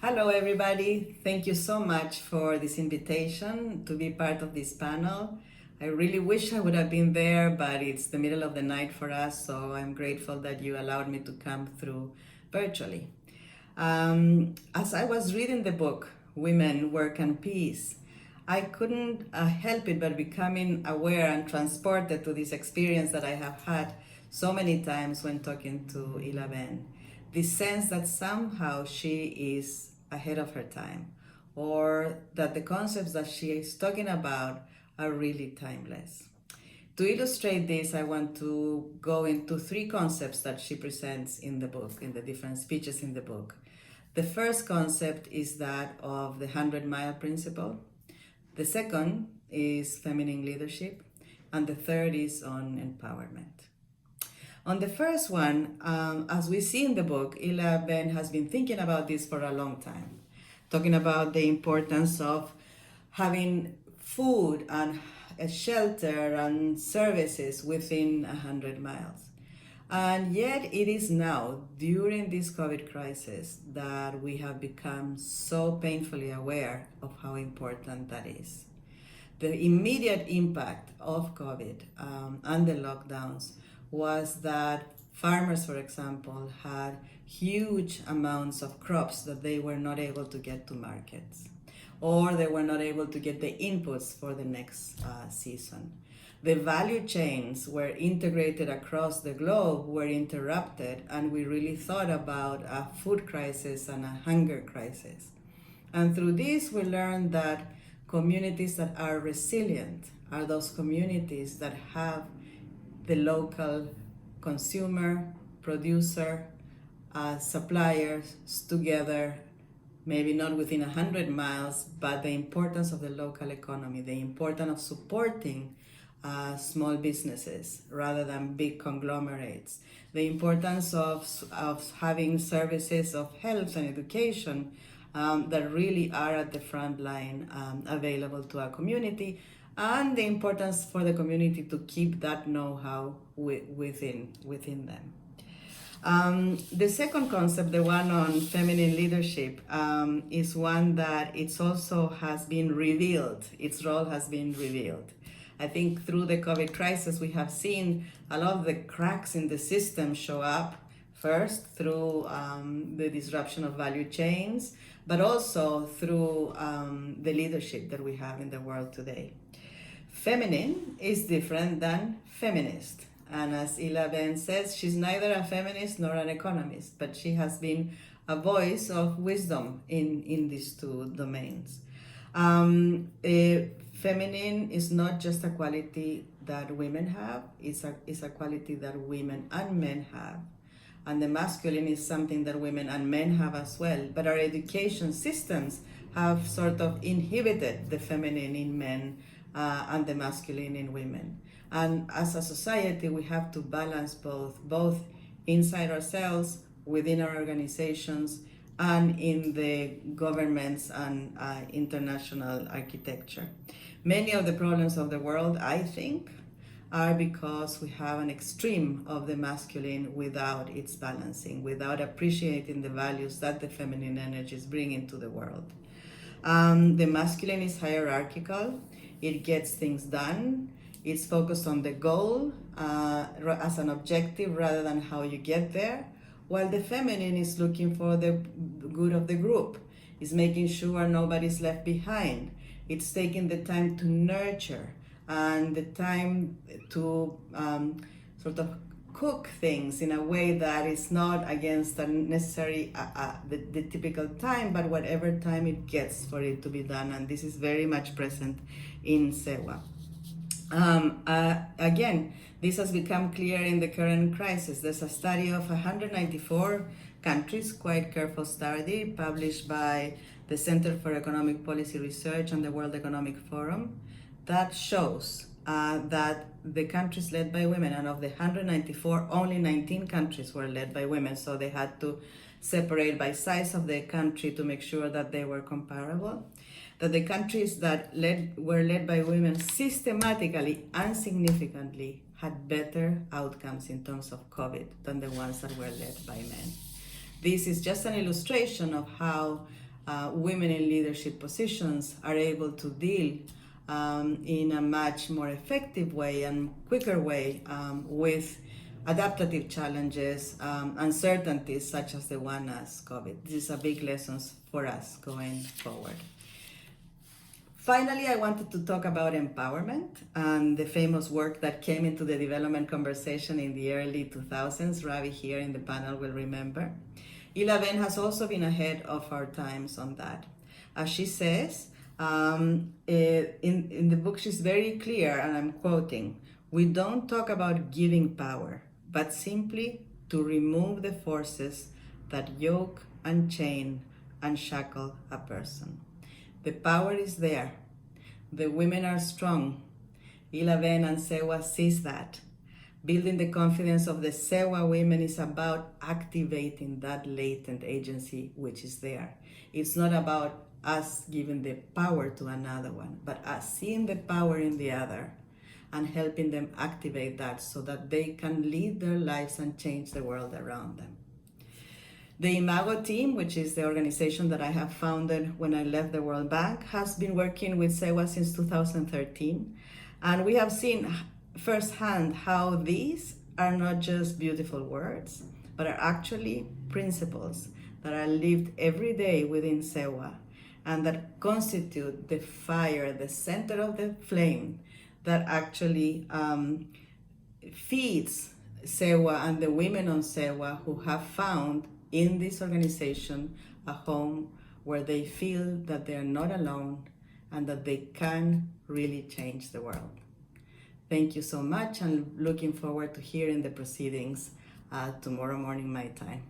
Hello, everybody. Thank you so much for this invitation to be part of this panel. I really wish I would have been there, but it's the middle of the night for us, so I'm grateful that you allowed me to come through virtually. As I was reading the book, Women, Work, and Peace, I couldn't help it but becoming aware and transported to this experience that I have had so many times when talking to Isabel. The sense that somehow she is ahead of her time, or that the concepts that she is talking about are really timeless. To illustrate this, I want to go into three concepts that she presents in the book, in the different speeches in the book. The first concept is that of the 100-mile principle. The second is feminine leadership. And the third is on empowerment. On the first one, as we see in the book, Ila Ben has been thinking about this for a long time, talking about the importance of having food and shelter and services within 100 miles. And yet it is now, during this COVID crisis, that we have become so painfully aware of how important that is. The immediate impact of COVID and the lockdowns was that farmers, for example, had huge amounts of crops that they were not able to get to markets, or they were not able to get the inputs for the next season. The value chains were integrated across the globe, were interrupted, and we really thought about a food crisis and a hunger crisis. And through this, we learned that communities that are resilient are those communities that have the local consumer, producer, suppliers together, maybe not within 100 miles, but the importance of the local economy, the importance of supporting small businesses rather than big conglomerates, the importance of having services of health and education that really are at the front line available to our community, and the importance for the community to keep that know-how within them. The second concept, the one on feminine leadership, is one that it's also has been revealed, its role has been revealed. I think through the COVID crisis, we have seen a lot of the cracks in the system show up, first through the disruption of value chains, but also through the leadership that we have in the world today. Feminine is different than feminist. And as Ila Ben says, she's neither a feminist nor an economist, but she has been a voice of wisdom in these two domains. Feminine is not just a quality that women have, it's a quality that women and men have. And the masculine is something that women and men have as well. But our education systems have sort of inhibited the feminine in men and the masculine in women. And as a society, we have to balance both inside ourselves, within our organizations, and in the governments and international architecture. Many of the problems of the world, I think, are because we have an extreme of the masculine without its balancing, without appreciating the values that the feminine energies bring into the world. The masculine is hierarchical. It gets things done. It's focused on the goal as an objective rather than how you get there, while the feminine is looking for the good of the group. It's making sure nobody's left behind. It's taking the time to nurture and the time to sort of cook things in a way that is not against the necessary the typical time, but whatever time it gets for it to be done. And this is very much present in Sewa. Again, this has become clear in the current crisis. There's a study of 194 countries, quite careful study, published by the Center for Economic Policy Research and the World Economic Forum, that shows that the countries led by women, and of the 194, only 19 countries were led by women, so they had to separate by size of the country to make sure that they were comparable. That the countries that were led by women systematically and significantly had better outcomes in terms of COVID than the ones that were led by men. This is just an illustration of how women in leadership positions are able to deal in a much more effective way and quicker way with adaptive challenges, uncertainties such as the one as COVID. These are big lessons for us going forward. Finally, I wanted to talk about empowerment and the famous work that came into the development conversation in the early 2000s. Ravi here in the panel will remember. Isabel has also been ahead of our times on that. As she says, in the book, she's very clear, and I'm quoting, "We don't talk about giving power, but simply to remove the forces that yoke and chain and shackle a person." The power is there. The women are strong. Ilaven and Sewa sees that. Building the confidence of the Sewa women is about activating that latent agency which is there. It's not about us giving the power to another one, but us seeing the power in the other and helping them activate that so that they can lead their lives and change the world around them. The Imago team, which is the organization that I have founded when I left the World Bank, has been working with SEWA since 2013. And we have seen firsthand how these are not just beautiful words, but are actually principles that are lived every day within SEWA and that constitute the fire, the center of the flame that actually feeds SEWA and the women on SEWA who have found in this organization a home where they feel that they are not alone and that they can really change the world. Thank you so much, and looking forward to hearing the proceedings tomorrow morning my time.